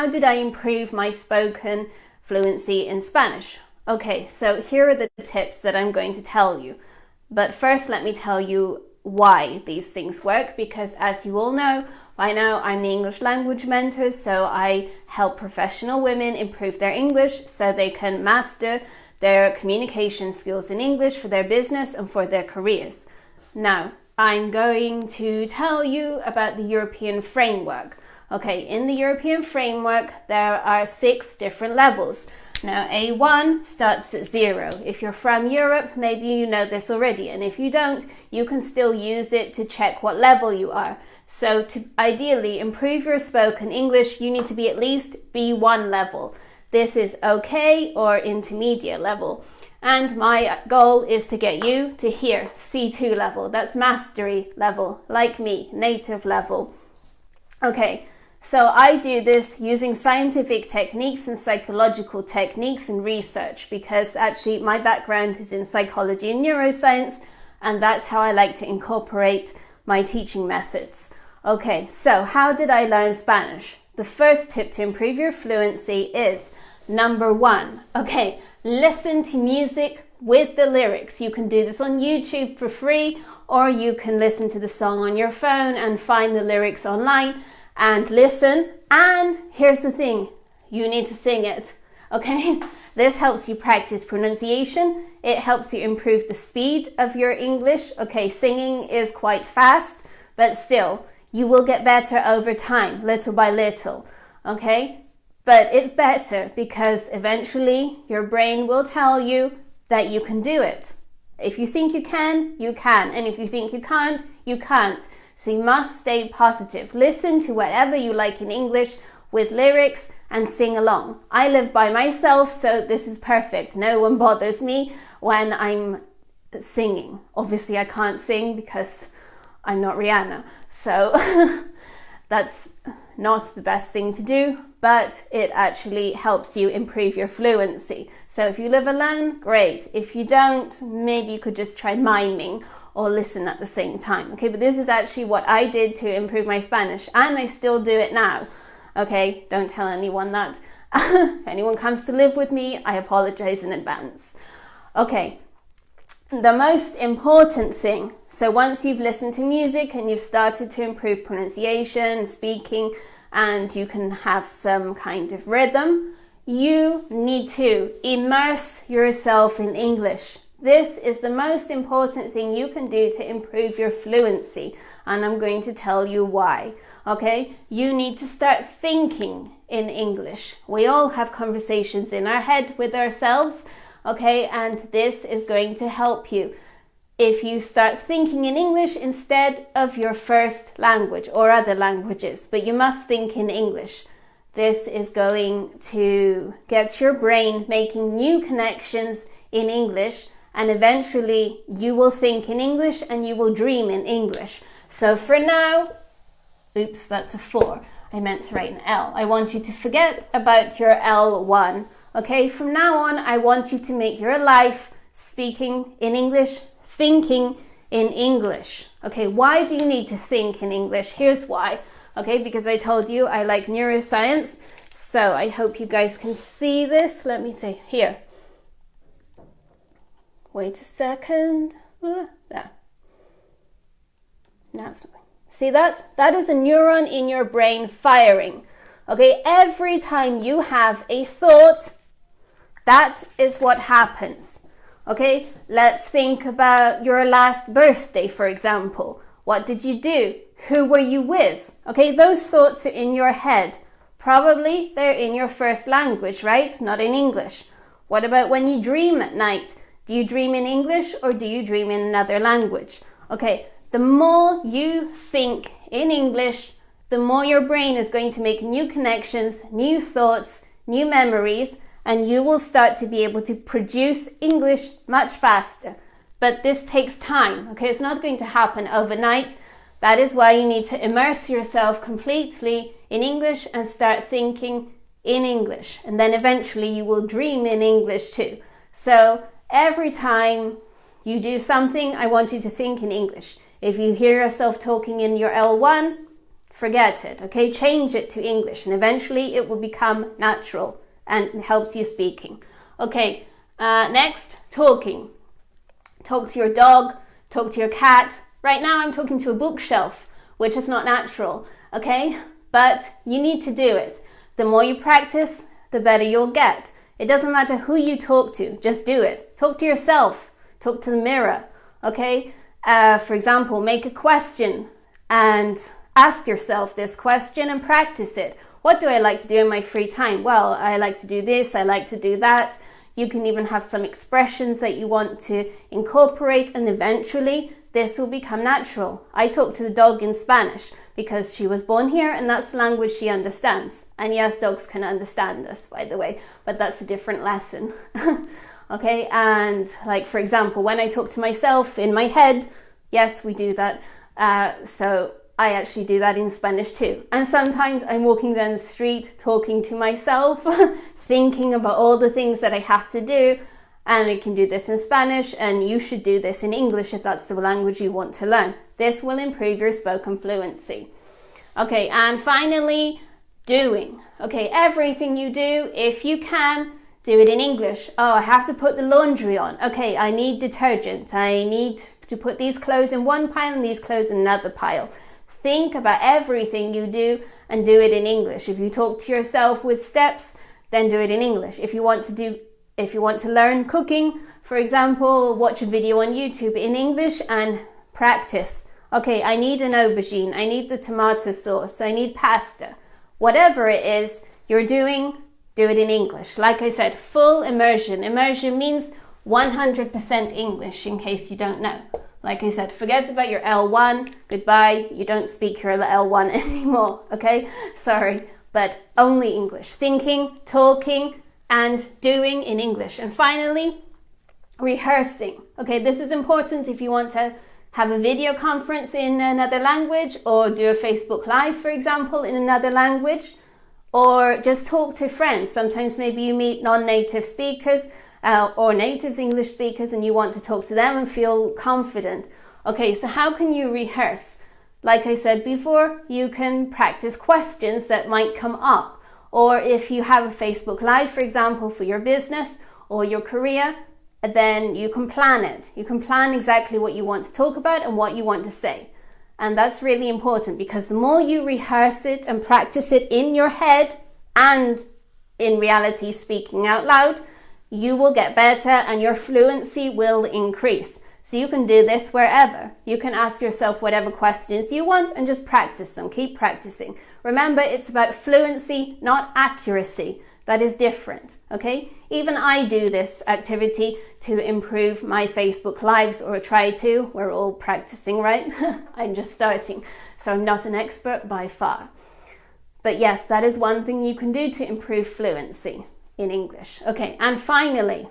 how did I improve my spoken fluency in Spanish? Okay, so here are the tips that I'm going to tell you. But first, let me tell you why these things work, because as you all know, by now I'm the English language mentor, so I help professional women improve their English so they can master their communication skills in English for their business and for their careers. Now, I'm going to tell you about the European framework. Okay, in the European framework, there are 6 different levels. Now, A1 starts at 0. If you're from Europe, maybe you know this already, and if you don't, you can still use it to check what level you are. So to ideally improve your spoken English, you need to be at least B1 level. This is okay or intermediate level. And my goal is to get you to here, C2 level. That's mastery level, like me, native level. Okay. So I do this using scientific techniques and psychological techniques and research, because actually my background is in psychology and neuroscience, and that's how I like to incorporate my teaching methods. Okay, so how did I learn Spanish? The first tip to improve your fluency is number 1. Okay, listen to music with the lyrics. You can do this on YouTube for free, or you can listen to the song on your phone and find the lyrics online. And listen, and here's the thing, you need to sing it, okay? This helps you practice pronunciation, it helps you improve the speed of your English. Okay, singing is quite fast, but still, you will get better over time, little by little, okay? But it's better because eventually your brain will tell you that you can do it. If you think you can, and if you think you can't, you can't. So you must stay positive. Listen to whatever you like in English with lyrics and sing along. I live by myself, so this is perfect. No one bothers me when I'm singing. Obviously, I can't sing because I'm not Rihanna. So that's not the best thing to do, but it actually helps you improve your fluency. So if you live alone, great. If you don't, maybe you could just try miming or listen at the same time. Okay, but this is actually what I did to improve my Spanish, and I still do it now. Okay, don't tell anyone that. If anyone comes to live with me, I apologize in advance. Okay, the most important thing, so once you've listened to music and you've started to improve pronunciation, speaking, and you can have some kind of rhythm, you need to immerse yourself in English. This is the most important thing you can do to improve your fluency, and I'm going to tell you why. Okay, you need to start thinking in English. We all have conversations in our head with ourselves, okay, and this is going to help you if you start thinking in English instead of your first language or other languages, but you must think in English. This is going to get your brain making new connections in English, and eventually you will think in English and you will dream in English. So for now, oops, that's a 4. I meant to write an L. I want you to forget about your L1. Okay, from now on, I want you to make your life speaking in English, thinking in English. Okay, why do you need to think in English? Here's why. Okay, because I told you I like neuroscience. So I hope you guys can see this. Let me see here. Wait a second. There. Now, see that? That is a neuron in your brain firing. Okay, every time you have a thought, that is what happens. Okay, let's think about your last birthday, for example. What did you do? Who were you with? Okay, those thoughts are in your head. Probably they're in your first language, right? Not in English. What about when you dream at night? Do you dream in English or do you dream in another language? Okay, the more you think in English, the more your brain is going to make new connections, new thoughts, new memories, and you will start to be able to produce English much faster. But this takes time, okay? It's not going to happen overnight. That is why you need to immerse yourself completely in English and start thinking in English. And then eventually you will dream in English too. So every time you do something, I want you to think in English. If you hear yourself talking in your L1, forget it, okay? Change it to English and eventually it will become natural and helps you speaking. Okay, next, talking. Talk to your dog, talk to your cat. Right now I'm talking to a bookshelf, which is not natural, okay? But you need to do it. The more you practice, the better you'll get. It doesn't matter who you talk to, just do it. Talk to yourself, talk to the mirror, okay? For example, make a question and ask yourself this question and practice it. What do I like to do in my free time? Well, I like to do this, I like to do that. You can even have some expressions that you want to incorporate, and eventually this will become natural. I talk to the dog in Spanish because she was born here and that's the language she understands. And yes, dogs can understand us, by the way, but that's a different lesson. Okay, and like, for example, when I talk to myself in my head, yes, we do that. So I actually do that in Spanish too. And sometimes I'm walking down the street talking to myself, thinking about all the things that I have to do. And I can do this in Spanish, and you should do this in English if that's the language you want to learn. This will improve your spoken fluency. Okay, and finally, doing. Okay, everything you do, if you can, do it in English. Oh, I have to put the laundry on. Okay, I need detergent. I need to put these clothes in one pile and these clothes in another pile. Think about everything you do and do it in English. If you talk to yourself with steps, then do it in English. If you want to learn cooking, for example, watch a video on YouTube in English and practice. Okay, I need an aubergine, I need the tomato sauce, I need pasta. Whatever it is you're doing, do it in English. Like I said, full immersion. Immersion means 100% English, in case you don't know. Like I said, forget about your L1, goodbye, you don't speak your L1 anymore, okay? Sorry, but only English. Thinking, talking, and doing in English. And finally, rehearsing. Okay, this is important if you want to have a video conference in another language, or do a Facebook Live, for example, in another language, or just talk to friends. Sometimes maybe you meet non-native speakers or native English speakers and you want to talk to them and feel confident. Okay, so how can you rehearse? Like I said before, you can practice questions that might come up. Or if you have a Facebook Live, for example, for your business or your career, then you can plan it. You can plan exactly what you want to talk about and what you want to say. And that's really important, because the more you rehearse it and practice it in your head and in reality speaking out loud, you will get better and your fluency will increase. So you can do this wherever. You can ask yourself whatever questions you want and just practice them. Keep practicing. Remember, it's about fluency, not accuracy. That is different, okay? Even I do this activity to improve my Facebook Lives, or try to. We're all practicing, right? I'm just starting, so I'm not an expert by far. But yes, that is one thing you can do to improve fluency in English. Okay, and finally,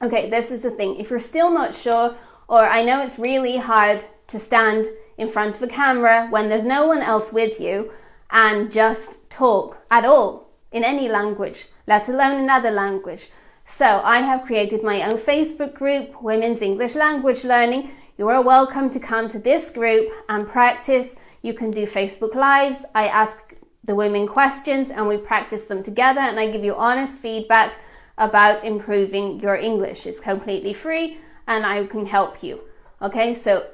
okay, this is the thing. If you're still not sure, or I know it's really hard to stand in front of a camera when there's no one else with you and just talk at all in any language, let alone another language. So I have created my own Facebook group, Women's English Language Learning. You are welcome to come to this group and practice. You can do Facebook Lives. I ask the women questions and we practice them together, and I give you honest feedback about improving your English. It's completely free and I can help you. Okay, so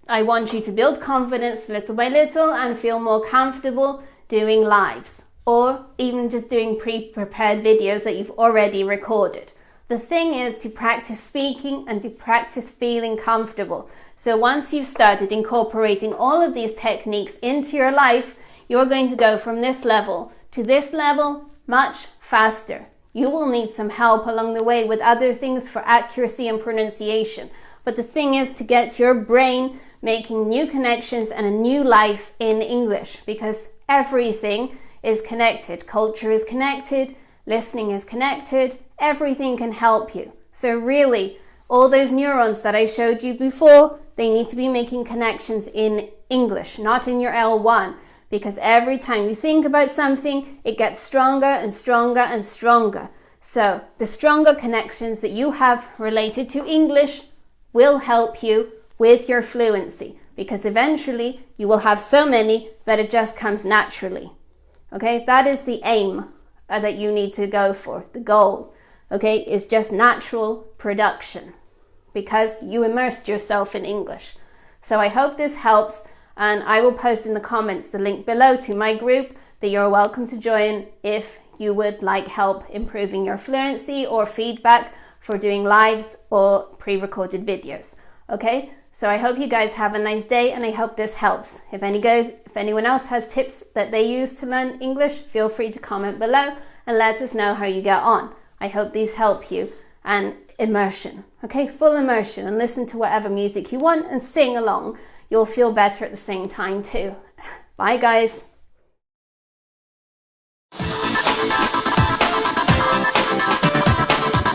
I want you to build confidence little by little and feel more comfortable doing lives, or even just doing pre-prepared videos that you've already recorded. The thing is to practice speaking and to practice feeling comfortable. So once you've started incorporating all of these techniques into your life, you're going to go from this level to this level much faster. You will need some help along the way with other things for accuracy and pronunciation. But the thing is to get your brain making new connections and a new life in English, because everything is connected. Culture is connected, listening is connected, everything can help you. So really, all those neurons that I showed you before, they need to be making connections in English, not in your L1, because every time you think about something, it gets stronger and stronger and stronger. So the stronger connections that you have related to English will help you with your fluency, because eventually you will have so many that it just comes naturally. Okay, that is the aim that you need to go for. The goal, okay, is just natural production, because you immersed yourself in English. So I hope this helps, and I will post in the comments the link below to my group that you're welcome to join if you would like help improving your fluency or feedback for doing lives or pre-recorded videos. Okay, so I hope you guys have a nice day, and I hope this helps. If anyone else has tips that they use to learn English, feel free to comment below and let us know how you get on. I hope these help you. And immersion, okay, full immersion, and listen to whatever music you want and sing along. You'll feel better at the same time too. Bye guys.